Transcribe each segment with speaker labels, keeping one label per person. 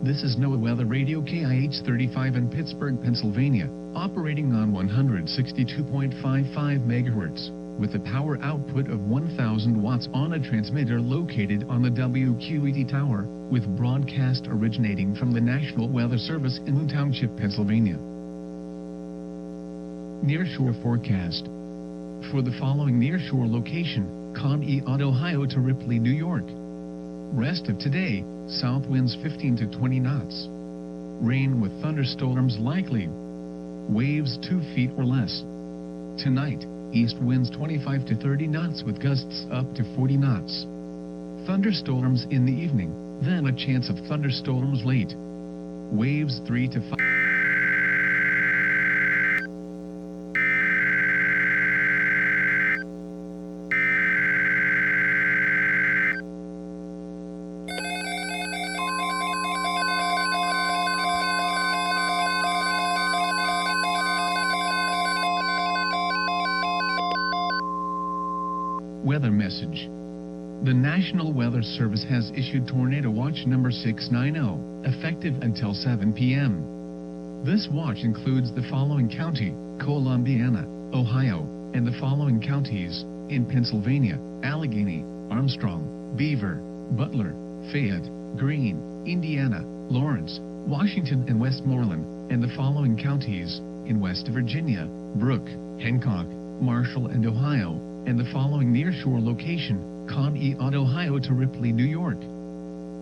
Speaker 1: This is NOAA Weather Radio KIH 35 in Pittsburgh, Pennsylvania, operating on 162.55 MHz, with a power output of 1,000 watts on a transmitter located on the WQED tower, with broadcast originating from the National Weather Service in Moon Township, Pennsylvania. Nearshore forecast. For the following nearshore location, Conneaut, Ohio to Ripley, New York. Rest of today, south winds 15 to 20 knots. Rain with thunderstorms likely. Waves 2 feet or less. Tonight, east winds 25 to 30 knots with gusts up to 40 knots. Thunderstorms in the evening, then a chance of thunderstorms late. Waves 3 to 5. Weather message. The National Weather Service has issued Tornado Watch number 690, effective until 7 p.m. This watch includes the following county, Columbiana, Ohio, and the following counties, in Pennsylvania, Allegheny, Armstrong, Beaver, Butler, Fayette, Greene, Indiana, Lawrence, Washington, and Westmoreland, and the following counties, in West Virginia, Brooke, Hancock, Marshall, and Ohio, and the following nearshore location, Conneaut, Ohio to Ripley, New York.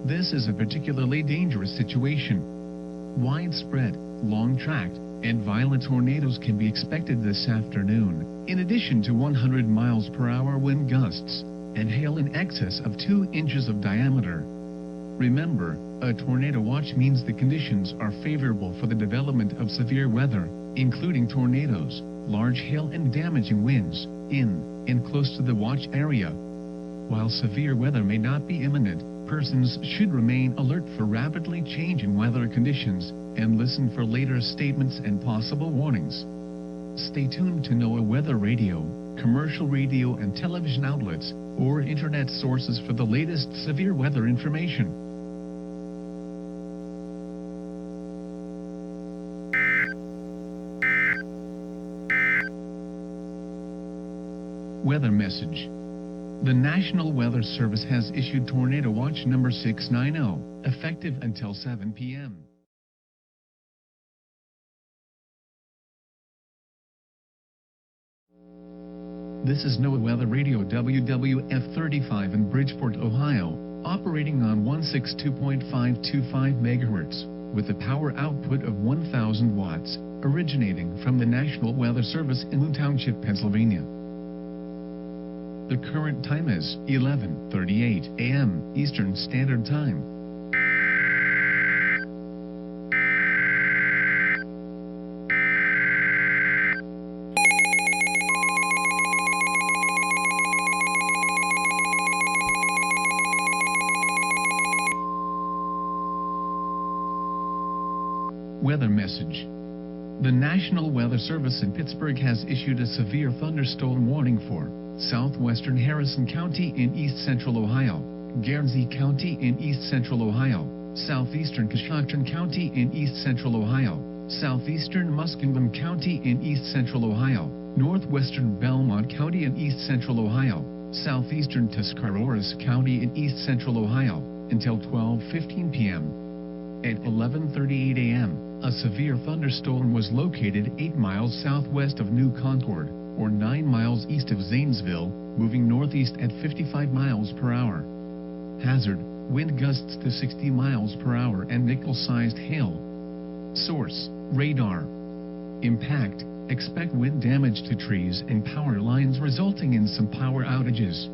Speaker 1: This is a particularly dangerous situation. Widespread, long-tracked, and violent tornadoes can be expected this afternoon, in addition to 100 miles per hour wind gusts, and hail in excess of 2 inches of diameter. Remember, a tornado watch means the conditions are favorable for the development of severe weather, including tornadoes, large hail, and damaging winds, in and close to the watch area. While severe weather may not be imminent, persons should remain alert for rapidly changing weather conditions and listen for later statements and possible warnings. Stay tuned to NOAA Weather Radio, commercial radio and television outlets, or internet sources for the latest severe weather information. Weather message. The National Weather Service has issued Tornado Watch number 690, effective until 7 p.m. This is NOAA Weather Radio WWF 35 in Bridgeport, Ohio, operating on 162.525 MHz, with a power output of 1,000 watts, originating from the National Weather Service in Moon Township, Pennsylvania. The current time is 11:38 a.m. Eastern Standard Time. Weather message. The National Weather Service in Pittsburgh has issued a severe thunderstorm warning for southwestern Harrison County in east-central Ohio, Guernsey County in east-central Ohio, southeastern Coshocton County in east-central Ohio, southeastern Muskingum County in east-central Ohio, northwestern Belmont County in east-central Ohio, southeastern Tuscarawas County in east-central Ohio, until 12:15 p.m. At 11:38 a.m., a severe thunderstorm was located 8 miles southwest of New Concord, or 9 miles east of Zanesville, moving northeast at 55 miles per hour. Hazard, wind gusts to 60 miles per hour and nickel-sized hail. Source, radar. Impact, expect wind damage to trees and power lines resulting in some power outages.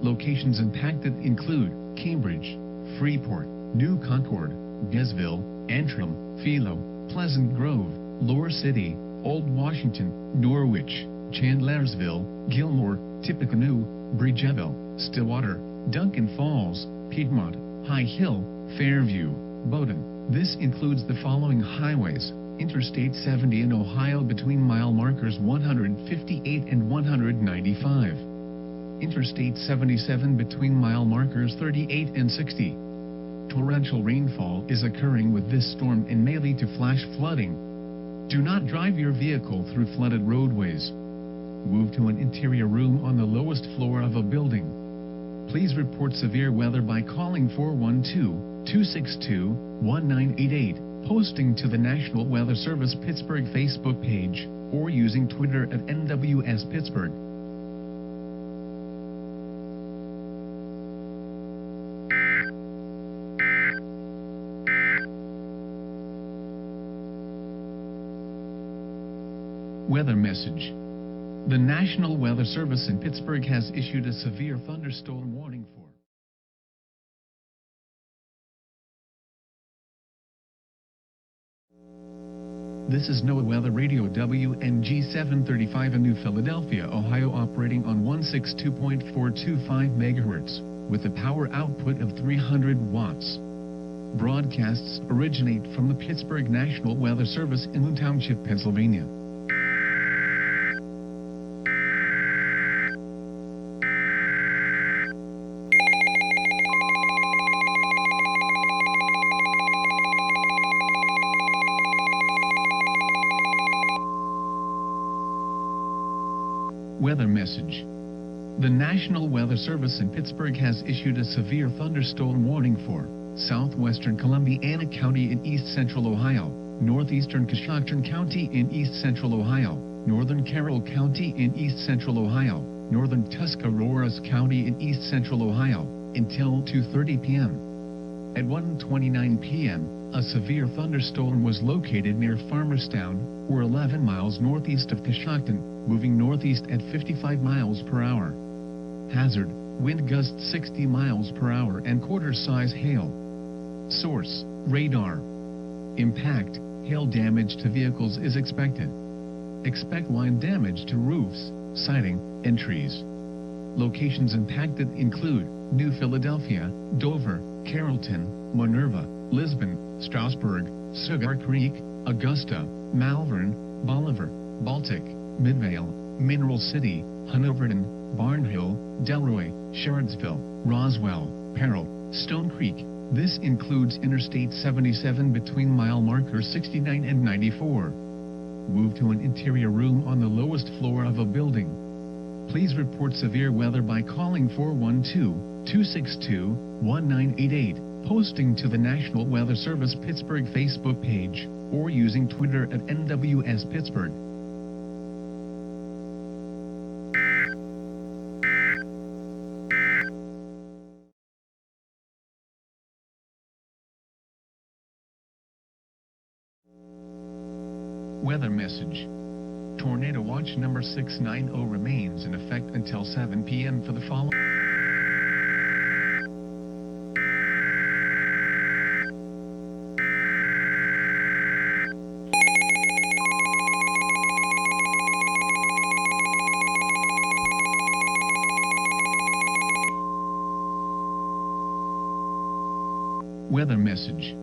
Speaker 1: Locations impacted include Cambridge, Freeport, New Concord, Desville, Antrim, Philo, Pleasant Grove, Lower City, Old Washington, Norwich, Chandlersville, Gilmore, Tippecanoe, Bridgeville, Stillwater, Duncan Falls, Piedmont, High Hill, Fairview, Bowdoin. This includes the following highways: Interstate 70 in Ohio between mile markers 158 and 195. Interstate 77 between mile markers 38 and 60. Torrential rainfall is occurring with this storm and may lead to flash flooding. Do not drive your vehicle through flooded roadways. Move to an interior room on the lowest floor of a building. Please report severe weather by calling 412-262-1988, posting to the National Weather Service Pittsburgh Facebook page, or using Twitter at NWS Pittsburgh. Weather message. The National Weather Service in Pittsburgh has issued a severe thunderstorm warning for This is NOAA Weather Radio WNG 735 in New Philadelphia, Ohio, operating on 162.425 MHz with a power output of 300 watts. Broadcasts originate from the Pittsburgh National Weather Service in Loon Township, Pennsylvania. Weather message. The National Weather Service in Pittsburgh has issued a severe thunderstorm warning for southwestern Columbiana County in east central Ohio, northeastern Coshocton County in east central Ohio, northern Carroll County in east central Ohio, northern Tuscarawas County in east central Ohio, until 2:30 p.m. At 1:29 p.m., a severe thunderstorm was located near Farmerstown, or 11 miles northeast of Coshocton, moving northeast at 55 miles per hour. Hazard, wind gusts 60 miles per hour and quarter-size hail. Source, radar. Impact, hail damage to vehicles is expected. Expect wind damage to roofs, siding, and trees. Locations impacted include New Philadelphia, Dover, Carrollton, Minerva, Lisbon, Strasburg, Cigar Creek, Augusta, Malvern, Bolivar, Baltic, Midvale, Mineral City, Hanoverton, Barnhill, Delroy, Shardsville, Roswell, Peril, Stone Creek. This includes Interstate 77 between mile markers 69 and 94. Move to an interior room on the lowest floor of a building. Please report severe weather by calling 412-262-1988, posting to the National Weather Service Pittsburgh Facebook page, or using Twitter at NWS Pittsburgh. Weather message. Tornado watch number 690 remains in effect until 7 p.m. for the following. Weather message.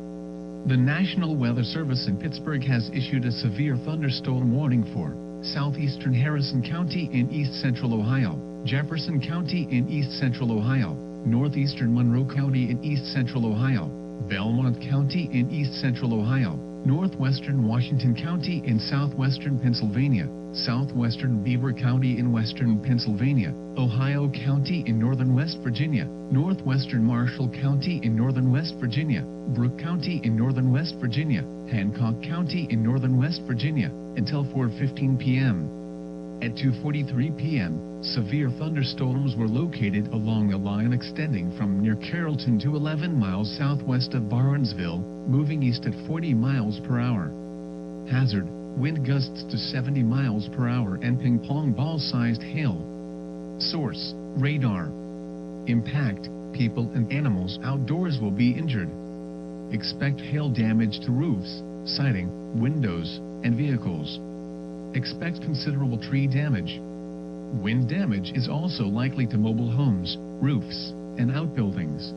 Speaker 1: The National Weather Service in Pittsburgh has issued a severe thunderstorm warning for southeastern Harrison County in east central Ohio, Jefferson County in east central Ohio, northeastern Monroe County in east central Ohio, Belmont County in east central Ohio, northwestern Washington County in southwestern Pennsylvania, southwestern Beaver County in western Pennsylvania, Ohio County in northern West Virginia, northwestern Marshall County in northern West Virginia, Brooke County in northern West Virginia, Hancock County in northern West Virginia, until 4:15 p.m. At 2:43 p.m., severe thunderstorms were located along the line extending from near Carrollton to 11 miles southwest of Barnesville, moving east at 40 miles per hour. Hazard, wind gusts to 70 miles per hour and ping-pong ball-sized hail. Source, radar. Impact, people and animals outdoors will be injured. Expect hail damage to roofs, siding, windows, and vehicles. Expect considerable tree damage. Wind damage is also likely to mobile homes, roofs, and outbuildings.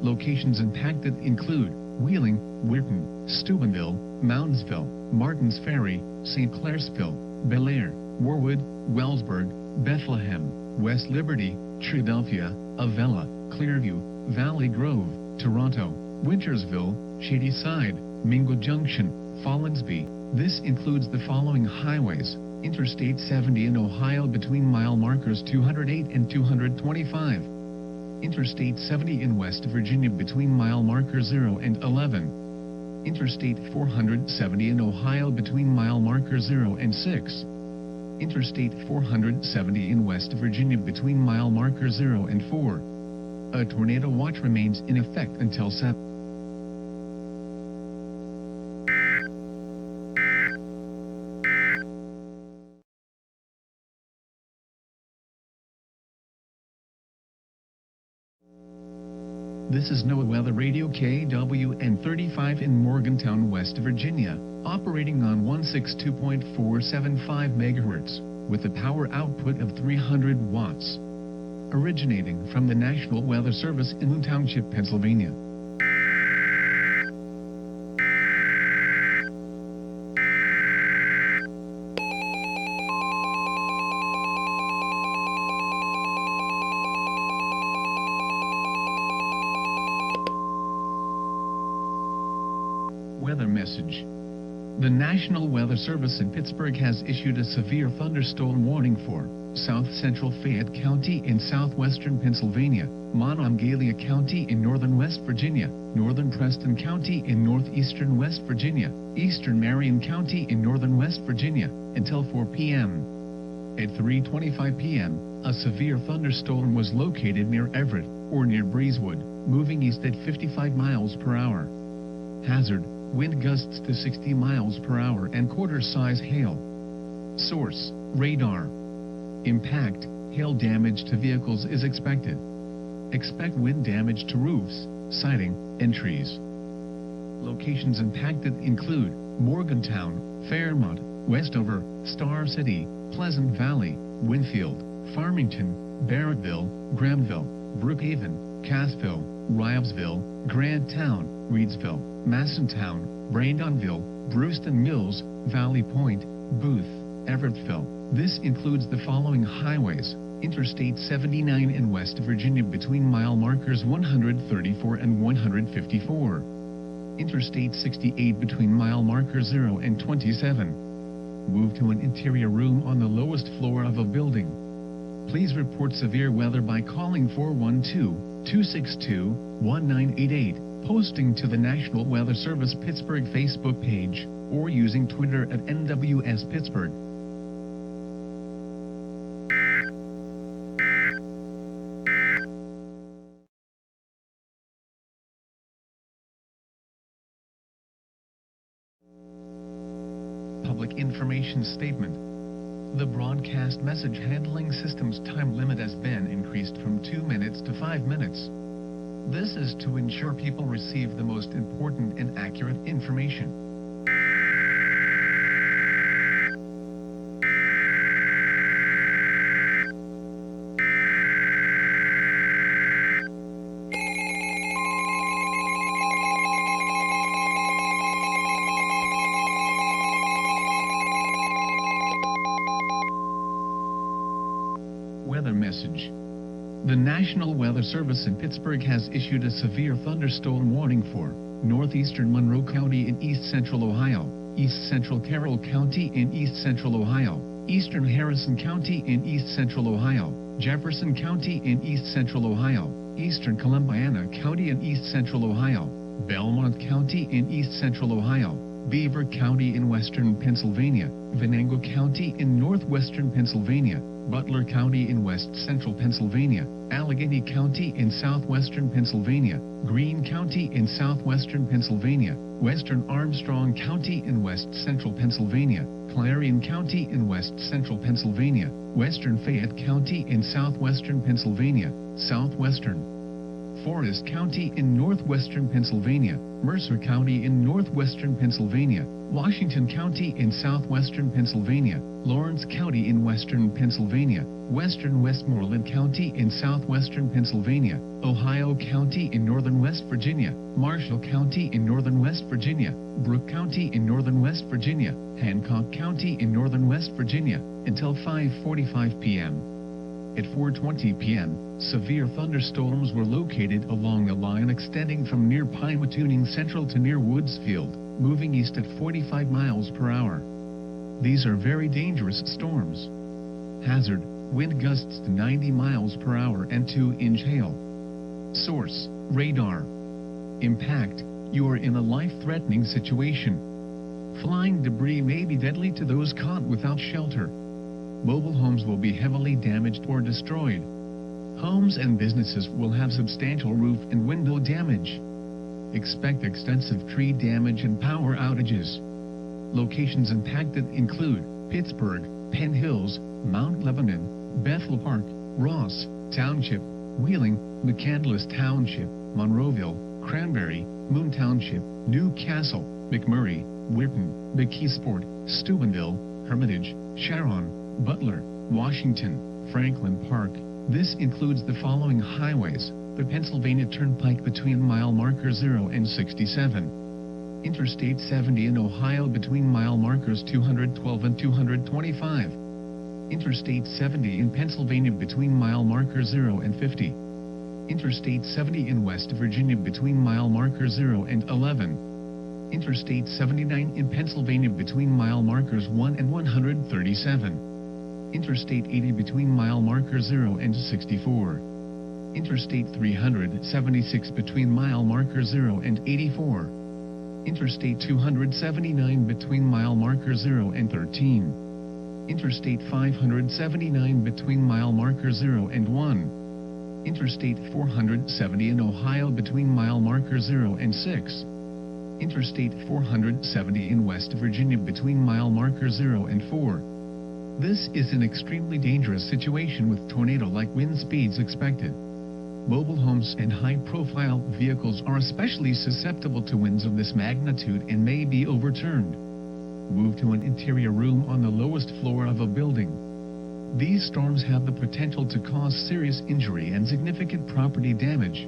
Speaker 1: Locations impacted include Wheeling, Weirton, Steubenville, Moundsville, Martins Ferry, St. Clairsville, Bel Air, Warwood, Wellsburg, Bethlehem, West Liberty, Triadelphia, Avella, Clearview, Valley Grove, Toronto, Wintersville, Shadyside, Mingo Junction, Follinsby. This includes the following highways: Interstate 70 in Ohio between mile markers 208 and 225. Interstate 70 in West Virginia between mile markers 0 and 11. Interstate 470 in Ohio between mile markers 0 and 6. Interstate 470 in West Virginia between mile markers 0 and 4. A tornado watch remains in effect until 7. This is NOAA Weather Radio KWN 35 in Morgantown, West Virginia, operating on 162.475 MHz, with a power output of 300 watts. Originating from the National Weather Service in Loon Township, Pennsylvania. Weather message. The National Weather Service in Pittsburgh has issued a severe thunderstorm warning for South Central Fayette County in southwestern Pennsylvania, Monongalia County in northern West Virginia, northern Preston County in northeastern West Virginia, eastern Marion County in northern West Virginia, until 4 p.m. At 3:25 p.m., a severe thunderstorm was located near Everett, or near Breezewood, moving east at 55 miles per hour. Hazard: wind gusts to 60 miles per hour and quarter-size hail. Source: radar. Impact: hail damage to vehicles is expected. Expect wind damage to roofs, siding, and trees. Locations impacted include Morgantown, Fairmont, Westover, Star City, Pleasant Valley, Winfield, Farmington, Barrettville, Grahamville, Brookhaven, Cassville, Ryevesville, Grandtown, Reedsville, Massentown, Brandonville, Brewston Mills, Valley Point, Booth, Everettville. This includes the following highways: Interstate 79 in West Virginia between mile markers 134 and 154. Interstate 68 between mile markers 0 and 27. Move to an interior room on the lowest floor of a building. Please report severe weather by calling 412-262-1988, posting to the National Weather Service Pittsburgh Facebook page, or using Twitter at NWS Pittsburgh. Public information statement. The broadcast message handling system's time limit has been increased from 2 minutes to 5 minutes. This is to ensure people receive the most important and accurate information. Weather message. The National Weather Service in Pittsburgh has issued a severe thunderstorm warning for northeastern Monroe County in east central Ohio, east central Carroll County in east central Ohio, eastern Harrison County in east central Ohio, Jefferson County in east central Ohio, eastern Columbiana County in east central Ohio, Belmont County in east central Ohio, Beaver County in western Pennsylvania, Venango County in northwestern Pennsylvania, Butler County in west central Pennsylvania, Allegheny County in southwestern Pennsylvania, Greene County in southwestern Pennsylvania, western Armstrong County in west central Pennsylvania, Clarion County in west central Pennsylvania, western Fayette County in southwestern Pennsylvania, southwestern Forest County in northwestern Pennsylvania, Mercer County in northwestern Pennsylvania, Washington County in southwestern Pennsylvania, Lawrence County in western Pennsylvania, western Westmoreland County in southwestern Pennsylvania, Ohio County in northern West Virginia, Marshall County in northern West Virginia, Brooke County in northern West Virginia, Hancock County in northern West Virginia, until 5:45 p.m. At 4:20 p.m., severe thunderstorms were located along the line extending from near Pymatuning Central to near Woodsfield, moving east at 45 miles per hour. These are very dangerous storms. Hazard: wind gusts to 90 miles per hour and 2-inch hail. Source: radar. Impact: you are in a life-threatening situation. Flying debris may be deadly to those caught without shelter. Mobile homes will be heavily damaged or destroyed. Homes and businesses will have substantial roof and window damage. Expect extensive tree damage and power outages. Locations impacted include Pittsburgh, Penn Hills, Mount Lebanon, Bethel Park, Ross Township, Wheeling, McCandless Township, Monroeville, Cranberry, Moon Township, Newcastle, McMurray, Whitton, McKeesport, Steubenville, Hermitage, Sharon, Butler, Washington, Franklin Park. This includes the following highways: the Pennsylvania Turnpike between mile marker 0 and 67. Interstate 70 in Ohio between mile markers 212 and 225. Interstate 70 in Pennsylvania between mile marker 0 and 50. Interstate 70 in West Virginia between mile marker 0 and 11. Interstate 79 in Pennsylvania between mile markers 1 and 137. Interstate 80 between mile marker 0 and 64. Interstate 376 between mile marker 0 and 84. Interstate 279 between mile marker 0 and 13. Interstate 579 between mile marker 0 and 1. Interstate 470 in Ohio between mile marker 0 and 6. Interstate 470 in West Virginia between mile marker 0 and 4. This is an extremely dangerous situation with tornado-like wind speeds expected. Mobile homes and high-profile vehicles are especially susceptible to winds of this magnitude and may be overturned. Move to an interior room on the lowest floor of a building. These storms have the potential to cause serious injury and significant property damage.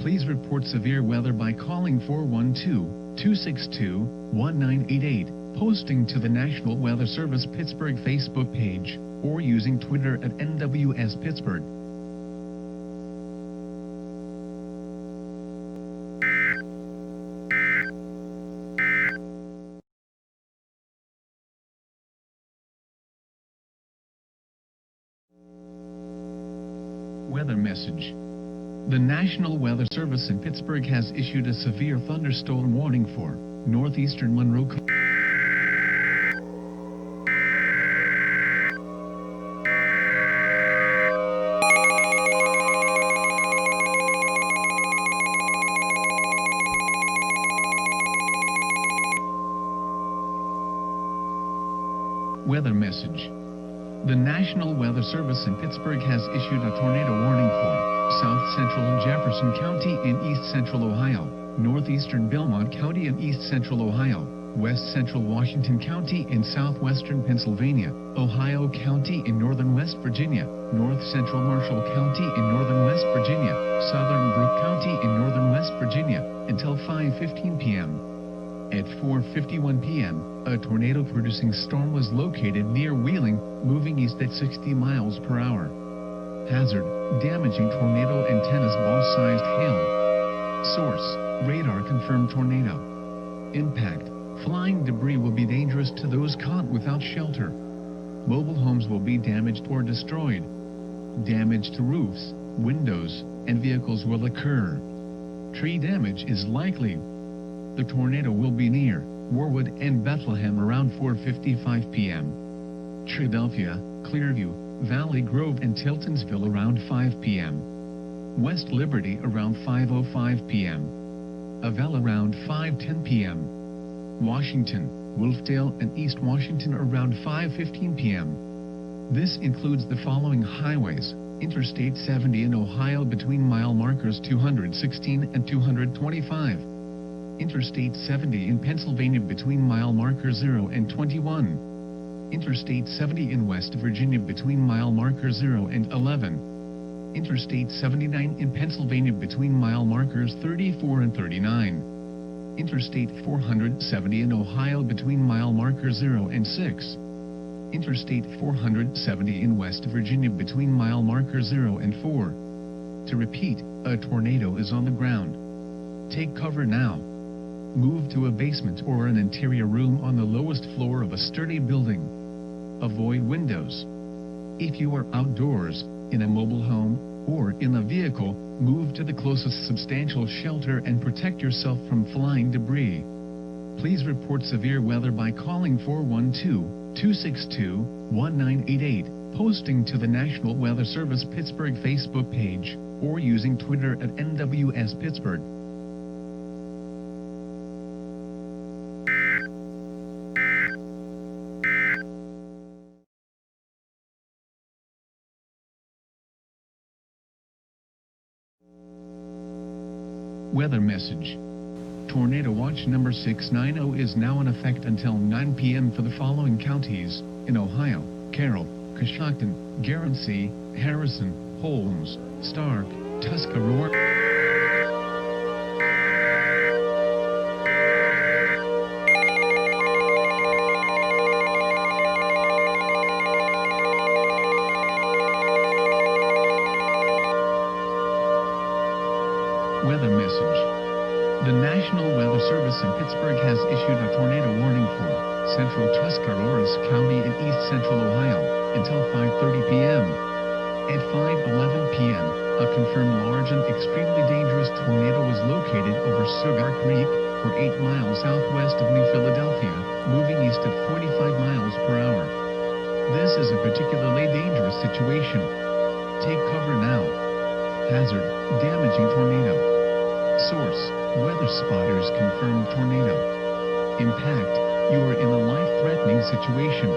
Speaker 1: Please report severe weather by calling 412-262-1988, posting to the National Weather Service Pittsburgh Facebook page, or using Twitter at NWS Pittsburgh. Weather message. The National Weather Service in Pittsburgh has issued a severe thunderstorm warning for northeastern Monroe. Weather message. The National Weather Service in Pittsburgh has issued a tornado warning for South Central and Jefferson County in East Central Ohio, Northeastern Belmont County in East Central Ohio, West Central Washington County in Southwestern Pennsylvania, Ohio County in Northern West Virginia, North Central Marshall County in Northern West Virginia, Southern Brooke County in Northern West Virginia, until 5:15 p.m. At 4:51 p.m., a tornado-producing storm was located near Wheeling, moving east at 60 miles per hour. Hazard: damaging tornado and tennis ball-sized hail. Source: radar confirmed tornado. Impact: flying debris will be dangerous to those caught without shelter. Mobile homes will be damaged or destroyed. Damage to roofs, windows, and vehicles will occur. Tree damage is likely. The tornado will be near Warwood and Bethlehem around 4:55 p.m. Philadelphia, Clearview, Valley Grove, and Tiltonsville around 5 p.m. West Liberty around 5:05 p.m. Avell around 5:10 p.m. Washington, Wolfdale, and East Washington around 5:15 p.m. This includes the following highways: Interstate 70 in Ohio between mile markers 216 and 225. Interstate 70 in Pennsylvania between mile marker 0 and 21. Interstate 70 in West Virginia between mile marker 0 and 11. Interstate 79 in Pennsylvania between mile markers 34 and 39. Interstate 470 in Ohio between mile marker 0 and 6. Interstate 470 in West Virginia between mile marker 0 and 4. To repeat, a tornado is on the ground. Take cover now. Move to a basement or an interior room on the lowest floor of a sturdy building. Avoid windows. If you are outdoors, in a mobile home, or in a vehicle, move to the closest substantial shelter and protect yourself from flying debris. Please report severe weather by calling 412-262-1988, posting to the National Weather Service Pittsburgh Facebook page, or using Twitter at NWS Pittsburgh. Weather message. Tornado watch number 690 is now in effect until 9 p.m. for the following counties in Ohio: Carroll, Coshocton, Guernsey, Harrison, Holmes, Stark, Tuscarora. Weather message. The National Weather Service in Pittsburgh has issued a tornado warning for central Tuscarawas County in east central Ohio until 5:30 p.m. At 5:11 p.m., a confirmed large and extremely dangerous tornado was located over Sugar Creek, or 8 miles southwest of New Philadelphia, moving east at 45 miles per hour. This is a particularly dangerous situation. Take cover now. Hazard: damaging tornado. Source: Weather spotters confirmed tornado. Impact: you are in a life-threatening situation.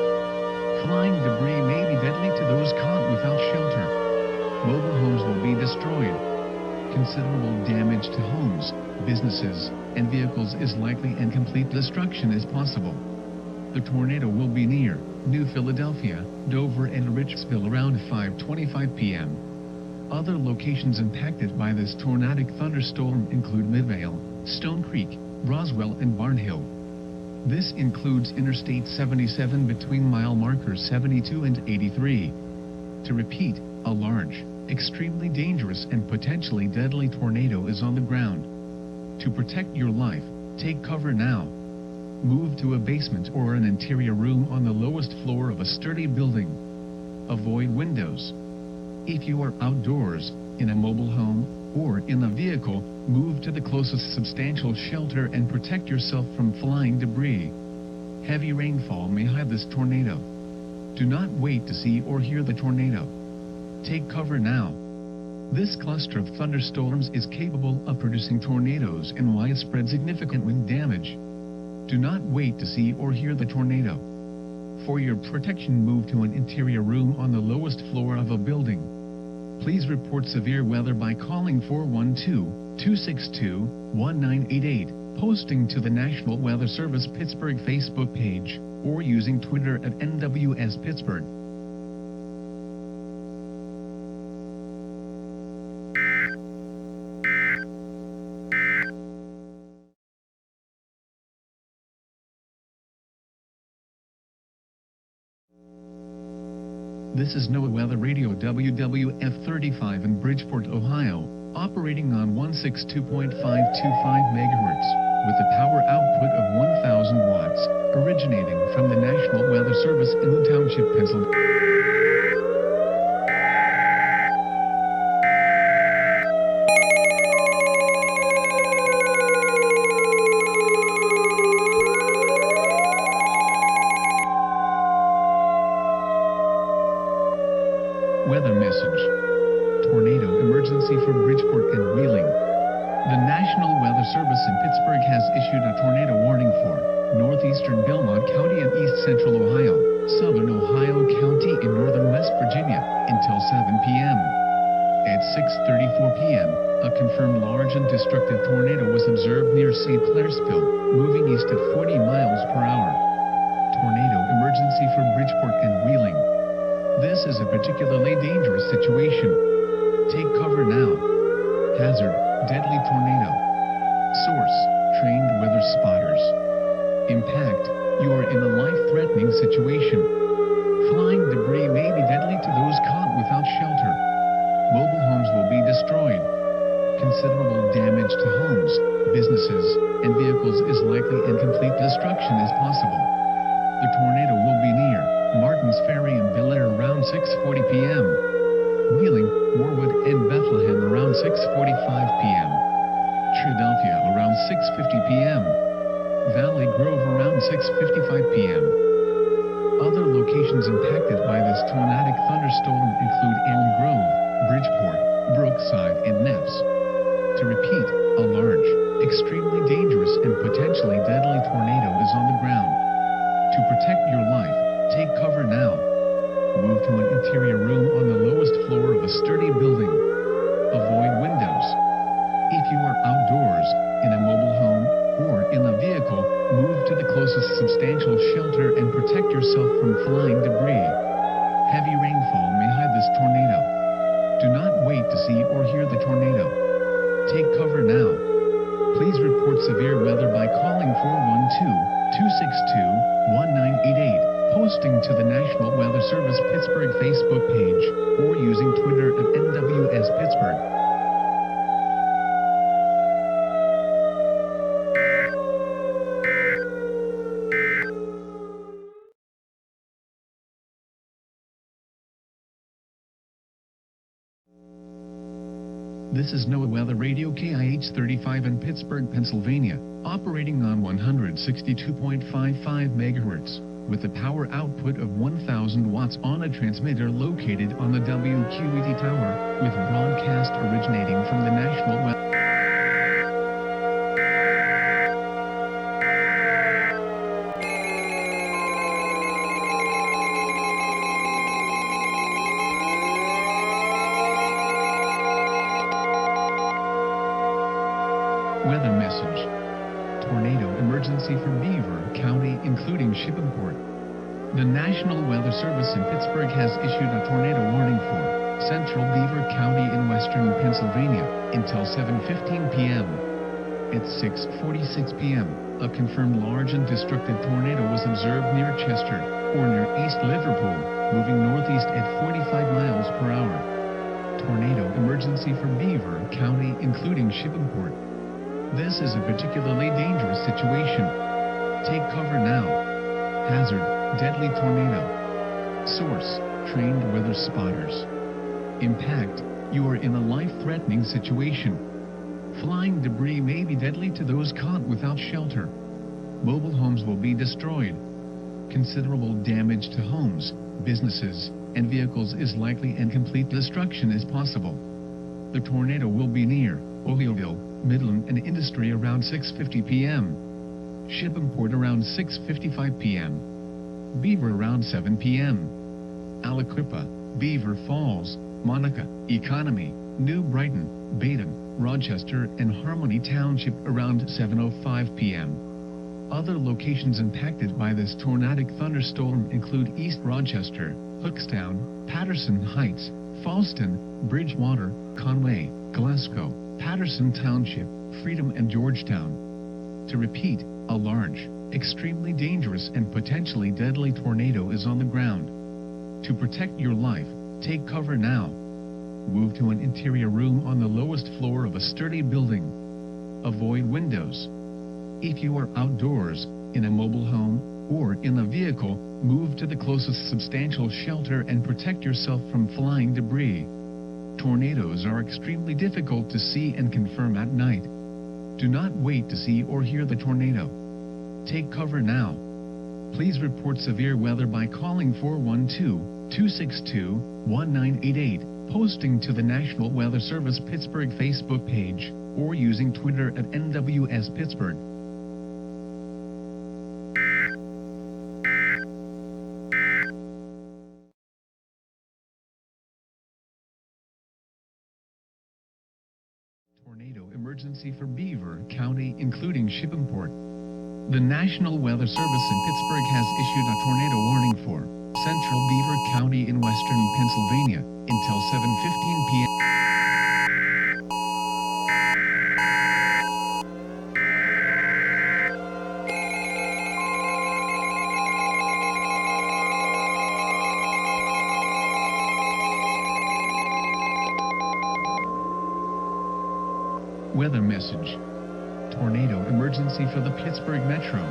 Speaker 1: Flying debris may be deadly to those caught without shelter. Mobile homes will be destroyed. Considerable damage to homes, businesses, and vehicles is likely, and complete destruction is possible. The tornado will be near New Philadelphia, Dover, and Richville around 5:25 p.m. Other locations impacted by this tornadic thunderstorm include Midvale, Stone Creek, Roswell, and Barnhill. This includes Interstate 77 between mile markers 72 and 83. To repeat, a large, extremely dangerous, and potentially deadly tornado is on the ground. To protect your life, take cover now. Move to a basement or an interior room on the lowest floor of a sturdy building. Avoid windows. If you are outdoors, in a mobile home, or in a vehicle, move to the closest substantial shelter and protect yourself from flying debris. Heavy rainfall may hide this tornado. Do not wait to see or hear the tornado. Take cover now. This cluster of thunderstorms is capable of producing tornadoes and widespread significant wind damage. Do not wait to see or hear the tornado. For your protection, move to an interior room on the lowest floor of a building. Please report severe weather by calling 412-262-1988, posting to the National Weather Service Pittsburgh Facebook page, or using Twitter at NWS Pittsburgh. This is NOAA Weather Radio WWF-35 in Bridgeport, Ohio, operating on 162.525 MHz, with a power output of 1,000 watts, originating from the National Weather Service in Boone Township, Pennsylvania. Weather message. Tornado emergency for Bridgeport and Wheeling. The National Weather Service in Pittsburgh has issued a tornado warning for northeastern Belmont County and east central Ohio, southern Ohio County, and northern West Virginia until 7 p.m. At 6:34 p.m., a confirmed large and destructive tornado was observed near St. Clairsville, moving east at 40 miles per hour. Tornado emergency for Bridgeport and Wheeling. This is a particularly dangerous situation. Take cover now. Hazard: deadly tornado. Source: trained weather spotters. Impact: you are in a life-threatening situation. businesses, and vehicles is likely and complete destruction is possible. The tornado will be near Martins Ferry and Bel-Air around 6:40 p.m. Wheeling, Warwood, and Bethlehem around 6:45 p.m. Philadelphia around 6:50 p.m. Valley Grove around 6:55 p.m. Other locations impacted by this tornadic thunderstorm include Elm Grove, Bridgeport, Brookside, and Neves. To repeat, a large, extremely dangerous and potentially deadly tornado is on the ground. To protect your life, take cover now. Move to an interior room on the lowest floor of a sturdy building. Avoid windows. If you are outdoors, in a mobile home, or in a vehicle, move to the closest substantial shelter and protect yourself from flying debris. Heavy rainfall may hide this tornado. Do not wait to see or hear the tornado. Take cover now. Please report severe weather by calling 412-262-1988, posting to the National Weather Service Pittsburgh Facebook page, or using Twitter at NWS Pittsburgh. This is NOAA Weather Radio KIH 35 in Pittsburgh, Pennsylvania, operating on 162.55 MHz, with a power output of 1,000 watts on a transmitter located on the WQED tower, with broadcast originating from the National Weather. Weather message. Tornado emergency for Beaver County, including Shippingport. The National Weather Service in Pittsburgh has issued a tornado warning for central Beaver County in western Pennsylvania until 7:15 p.m. At 6:46 p.m., a confirmed large and destructive tornado was observed near Chester, or near East Liverpool, moving northeast at 45 miles per hour. Tornado emergency for Beaver County, including Shippingport. This is a particularly dangerous situation. Take cover now. Hazard, deadly tornado. Source, trained weather spotters. Impact, you are in a life-threatening situation. Flying debris may be deadly to those caught without shelter. Mobile homes will be destroyed. Considerable damage to homes, businesses, and vehicles is likely, and complete destruction is possible. The tornado will be near Oleoville, Midland, and Industry around 6:50 p.m. Shippingport around 6:55 p.m. Beaver around 7 p.m. Aliquippa, Beaver Falls, Monica, Economy, New Brighton, Baden, Rochester, and Harmony Township around 7:05 p.m. Other locations impacted by this tornadic thunderstorm include East Rochester, Hookstown, Patterson Heights, Fallston, Bridgewater, Conway, Glasgow, Patterson Township, Freedom, and Georgetown. To repeat, a large, extremely dangerous and potentially deadly tornado is on the ground. To protect your life, take cover now. Move to an interior room on the lowest floor of a sturdy building. Avoid windows. If you are outdoors, in a mobile home, or in a vehicle, move to the closest substantial shelter and protect yourself from flying debris. Tornadoes are extremely difficult to see and confirm at night. Do not wait to see or hear the tornado. Take cover now. Please report severe weather by calling 412-262-1988, posting to the National Weather Service Pittsburgh Facebook page, or using Twitter at NWS Pittsburgh. Tornado emergency for Beaver County, including Shippingport. The National Weather Service in Pittsburgh has issued a tornado warning for central Beaver County in western Pennsylvania until 7:15 p.m. Weather message. tornado emergency for the Pittsburgh Metro.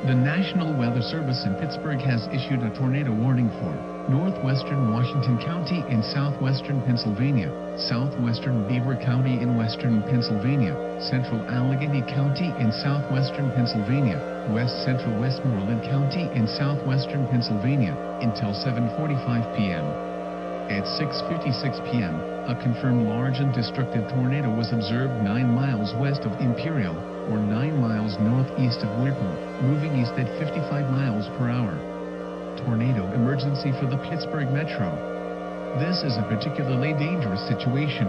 Speaker 1: The National Weather Service in Pittsburgh has issued a tornado warning for northwestern Washington County in southwestern Pennsylvania, southwestern Beaver County in western Pennsylvania, central Allegheny County in southwestern Pennsylvania, west central Westmoreland County in southwestern Pennsylvania, until 7:45 p.m. At 6:56 p.m., a confirmed large and destructive tornado was observed 9 miles west of Imperial, or 9 miles northeast of Whirlpool, moving east at 55 miles per hour. Tornado emergency for the Pittsburgh Metro. This is a particularly dangerous situation.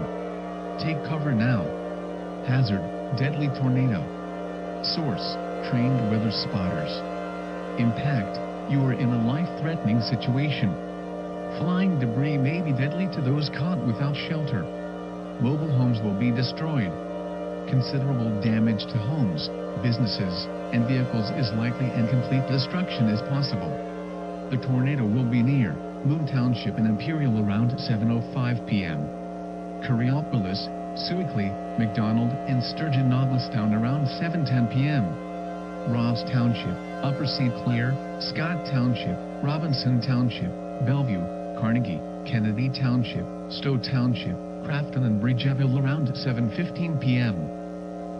Speaker 1: Take cover now. Hazard, deadly tornado. Source, trained weather spotters. Impact, you are in a life-threatening situation. Flying debris may be deadly to those caught without shelter. Mobile homes will be destroyed. Considerable damage to homes, businesses, and vehicles is likely, and complete destruction is possible. The tornado will be near Moon Township in Imperial around 7:05 p.m. Coraopolis, Sewickley, McDonald, and Sturgeon Noblesstown around 7:10 p.m. Ross Township, Upper St. Clair, Scott Township, Robinson Township, Bellevue, Carnegie, Kennedy Township, Stowe Township, Crafton and Bridgeville around 7:15 p.m.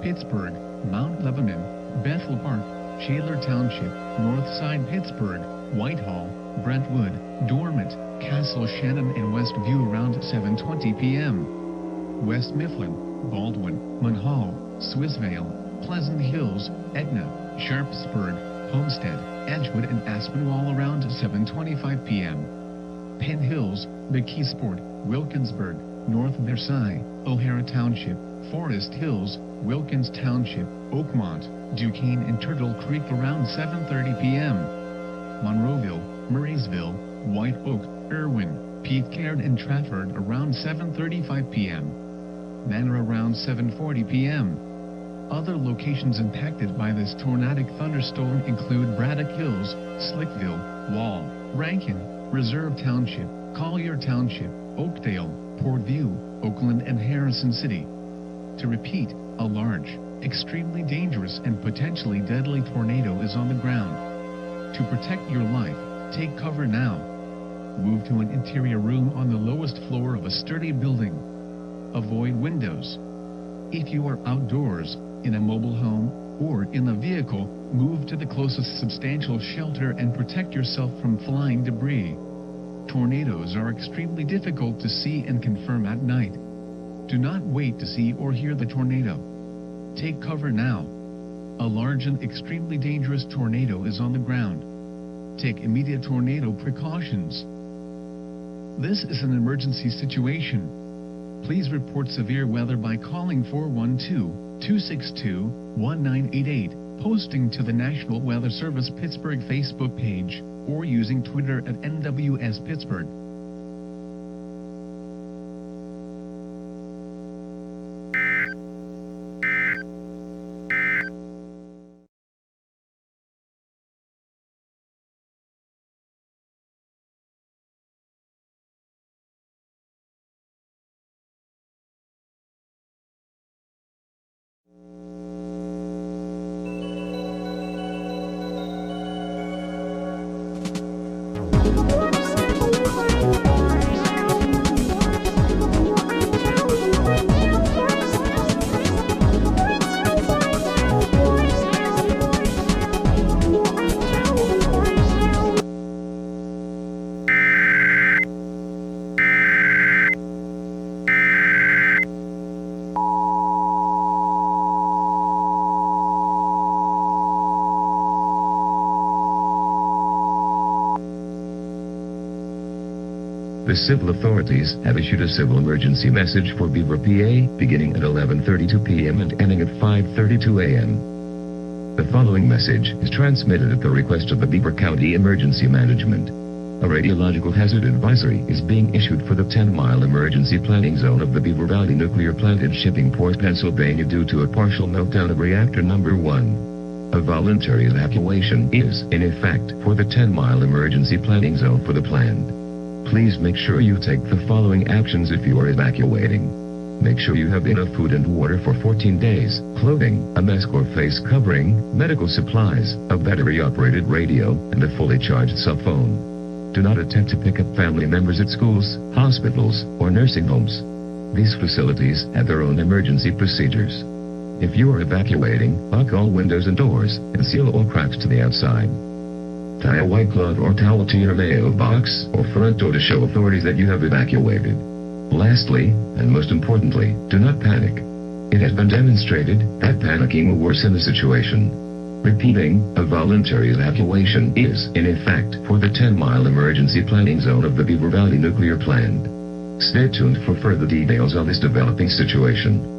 Speaker 1: Pittsburgh, Mount Lebanon, Bethel Park, Shaler Township, Northside Pittsburgh, Whitehall, Brentwood, Dormant, Castle Shannon and Westview around 7:20 p.m. West Mifflin, Baldwin, Munhall, Swissvale, Pleasant Hills, Etna, Sharpsburg, Homestead, Edgewood and Aspinwall around 7:25 p.m. Penn Hills, McKeesport, Wilkinsburg, North Versailles, O'Hara Township, Forest Hills, Wilkins Township, Oakmont, Duquesne and Turtle Creek around 7:30 p.m. Monroeville, Murraysville, White Oak, Irwin, Peathcairn and Trafford around 7:35 p.m. Manor around 7:40 p.m. Other locations impacted by this tornadic thunderstorm include Braddock Hills, Slickville, Wall, Rankin, Reserve Township, Collier Township, Oakdale, Portview, Oakland and Harrison City. To repeat, a large, extremely dangerous and potentially deadly tornado is on the ground. To protect your life, take cover now. Move to an interior room on the lowest floor of a sturdy building. Avoid windows. If you are outdoors, in a mobile home, or in a vehicle, move to the closest substantial shelter and protect yourself from flying debris. Tornadoes are extremely difficult to see and confirm at night. Do not wait to see or hear the tornado. Take cover now. A large and extremely dangerous tornado is on the ground. Take immediate tornado precautions. This is an emergency situation. Please report severe weather by calling 412-262-1988, posting to the National Weather Service Pittsburgh Facebook page, or using Twitter at NWS Pittsburgh.
Speaker 2: The civil authorities have issued a civil emergency message for Beaver, PA, beginning at 11:32 p.m. and ending at 5:32 a.m. The following message is transmitted at the request of the Beaver County Emergency Management. A radiological hazard advisory is being issued for the 10-mile emergency planning zone of the Beaver Valley Nuclear Plant in Shippingport, Pennsylvania due to a partial meltdown of reactor number 1. A voluntary evacuation is in effect for the 10-mile emergency planning zone for the plant. Please make sure you take the following actions if you are evacuating. Make sure you have enough food and water for 14 days, clothing, a mask or face covering, medical supplies, a battery-operated radio, and a fully charged cell phone. Do not attempt to pick up family members at schools, hospitals, or nursing homes. These facilities have their own emergency procedures. If you are evacuating, lock all windows and doors, and seal all cracks to the outside. Tie a white cloth or towel to your mailbox or front door to show authorities that you have evacuated. Lastly, and most importantly, do not panic. It has been demonstrated that panicking will worsen the situation. Repeating, a voluntary evacuation is, in effect, for the 10-mile emergency planning zone of the Beaver Valley Nuclear Plant. Stay tuned for further details on this developing situation.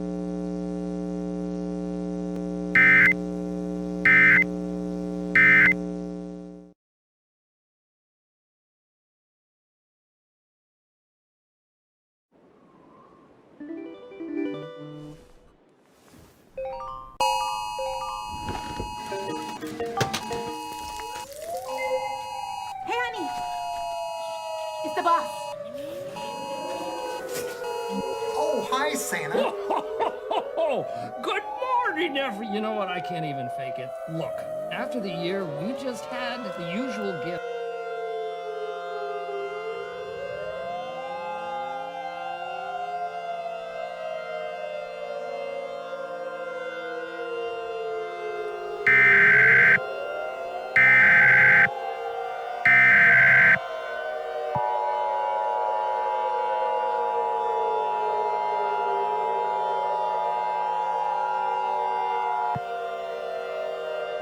Speaker 3: You know what? I can't even fake it. Look, after the year we just had, the usual gift.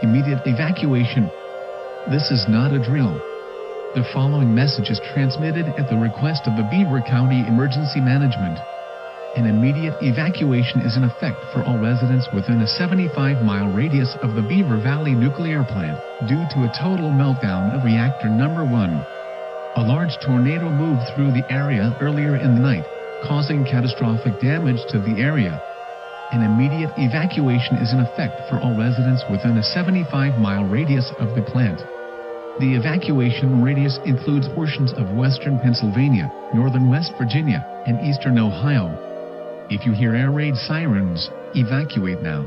Speaker 1: Immediate evacuation. This is not a drill. The following message is transmitted at the request of the Beaver County Emergency Management. An immediate evacuation is in effect for all residents within a 75-mile radius of the Beaver Valley Nuclear Plant due to a total meltdown of reactor number 1. A large tornado moved through the area earlier in the night, causing catastrophic damage to the area. An immediate evacuation is in effect for all residents within a 75-mile radius of the plant. The evacuation radius includes portions of western Pennsylvania, northern West Virginia, and eastern Ohio. If you hear air raid sirens, evacuate now.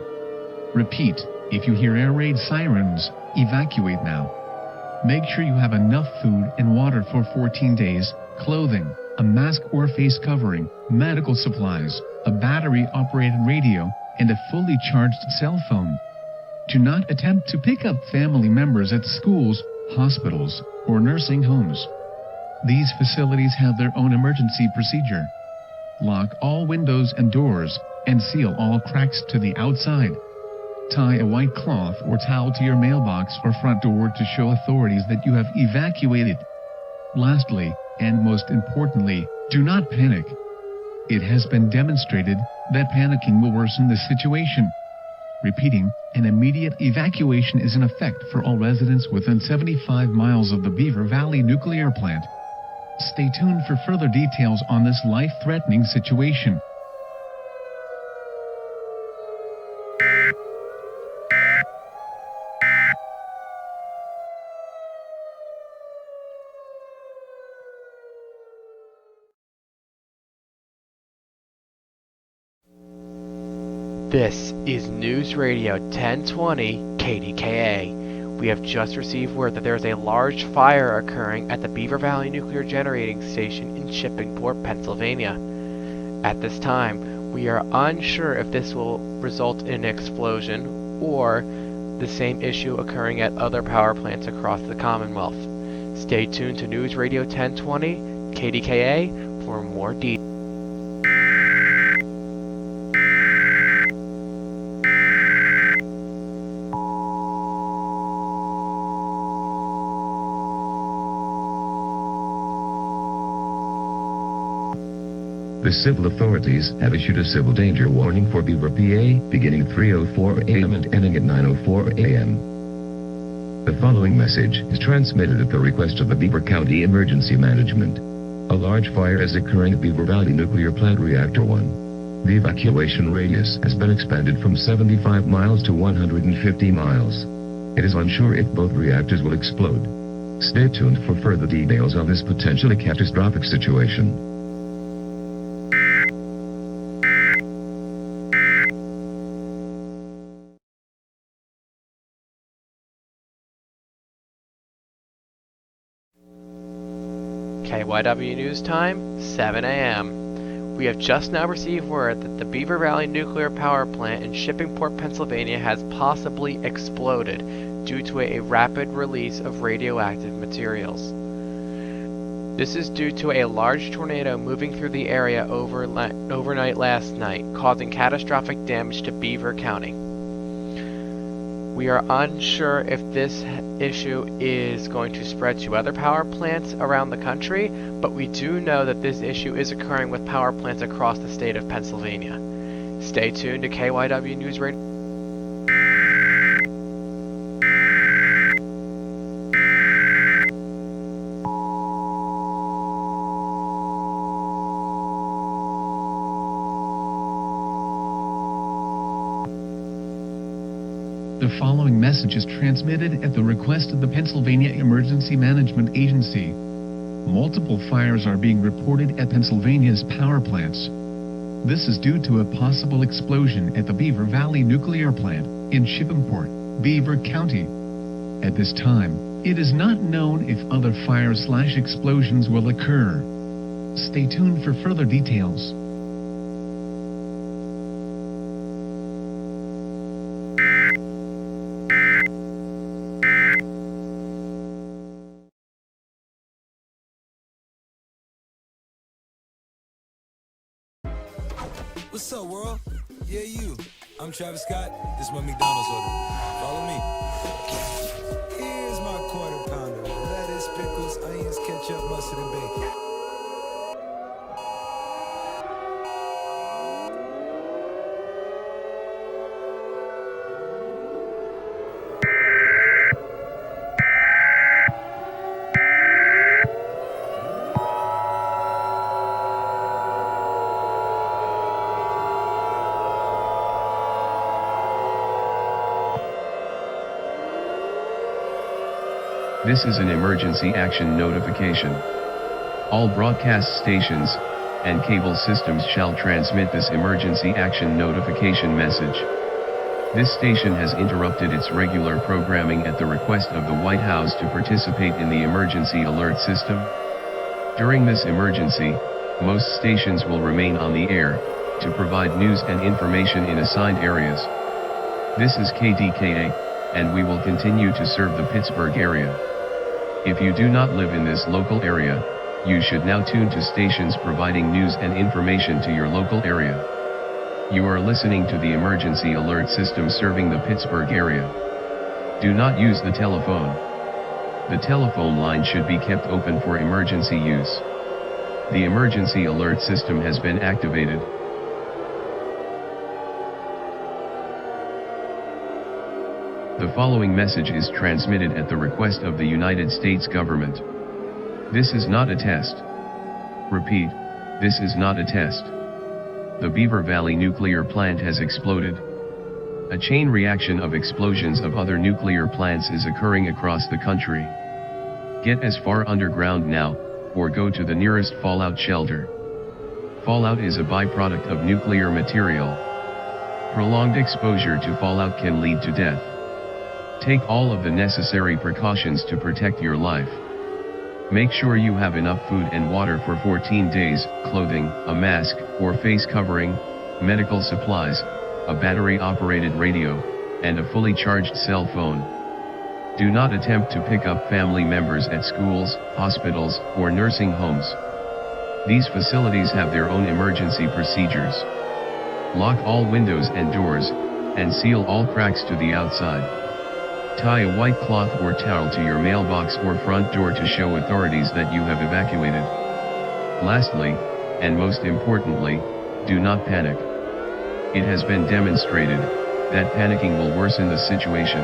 Speaker 1: Repeat, if you hear air raid sirens, evacuate now. Make sure you have enough food and water for 14 days, clothing, a mask or face covering, medical supplies, a battery-operated radio, and a fully charged cell phone. Do not attempt to pick up family members at schools, hospitals, or nursing homes. These facilities have their own emergency procedure. Lock all windows and doors, and seal all cracks to the outside. Tie a white cloth or towel to your mailbox or front door to show authorities that you have evacuated. Lastly, and most importantly, do not panic. It has been demonstrated that panicking will worsen the situation. Repeating, an immediate evacuation is in effect for all residents within 75 miles of the Beaver Valley Nuclear Plant. Stay tuned for further details on this life-threatening situation.
Speaker 4: This is News Radio 1020 KDKA. We have just received word that there is a large fire occurring at the Beaver Valley Nuclear Generating Station in Shippingport, Pennsylvania. At this time, we are unsure if this will result in an explosion or the same issue occurring at other power plants across the Commonwealth. Stay tuned to News Radio 1020 KDKA for more details.
Speaker 2: The civil authorities have issued a civil danger warning for Beaver, PA, beginning at 3:04 a.m. and ending at 9:04 a.m. The following message is transmitted at the request of the Beaver County Emergency Management. A large fire is occurring at Beaver Valley Nuclear Plant Reactor 1. The evacuation radius has been expanded from 75 miles to 150 miles. It is unsure if both reactors will explode. Stay tuned for further details on this potentially catastrophic situation.
Speaker 4: KYW News Time, 7 a.m. We have just now received word that the Beaver Valley Nuclear Power Plant in Shippingport, Pennsylvania has possibly exploded due to a rapid release of radioactive materials. This is due to a large tornado moving through the area overnight last night, causing catastrophic damage to Beaver County. We are unsure if this issue is going to spread to other power plants around the country, but we do know that this issue is occurring with power plants across the state of Pennsylvania. Stay tuned to KYW News Radio.
Speaker 1: The following message is transmitted at the request of the Pennsylvania Emergency Management Agency. Multiple fires are being reported at Pennsylvania's power plants. This is due to a possible explosion at the Beaver Valley Nuclear Plant in Shippingport, Beaver County. At this time, it is not known if other fires/explosions will occur. Stay tuned for further details.
Speaker 5: What's up, world? Yeah, you. I'm Travis Scott. This is my McDonald's order. Follow me. Here's my quarter pounder. Lettuce, pickles, onions, ketchup, mustard, and bacon.
Speaker 2: This is an emergency action notification. All broadcast stations and cable systems shall transmit this emergency action notification message. This station has interrupted its regular programming at the request of the White House to participate in the emergency alert system. During this emergency, most stations will remain on the air to provide news and information in assigned areas. This is KDKA, and we will continue to serve the Pittsburgh area. If you do not live in this local area, you should now tune to stations providing news and information to your local area. You are listening to the emergency alert system serving the Pittsburgh area. Do not use the telephone. The telephone line should be kept open for emergency use. The emergency alert system has been activated. The following message is transmitted at the request of the United States government. This is not a test. Repeat, this is not a test. The Beaver Valley nuclear plant has exploded. A chain reaction of explosions of other nuclear plants is occurring across the country. Get as far underground now, or go to the nearest fallout shelter. Fallout is a byproduct of nuclear material. Prolonged exposure to fallout can lead to death. Take all of the necessary precautions to protect your life. Make sure you have enough food and water for 14 days, clothing, a mask or face covering, medical supplies, a battery-operated radio, and a fully charged cell phone. Do not attempt to pick up family members at schools, hospitals, or nursing homes. These facilities have their own emergency procedures. Lock all windows and doors, and seal all cracks to the outside. Tie a white cloth or towel to your mailbox or front door to show authorities that you have evacuated. Lastly, and most importantly, do not panic. It has been demonstrated that panicking will worsen the situation.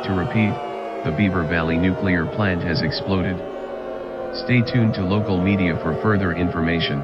Speaker 2: To repeat, the Beaver Valley nuclear plant has exploded. Stay tuned to local media for further information.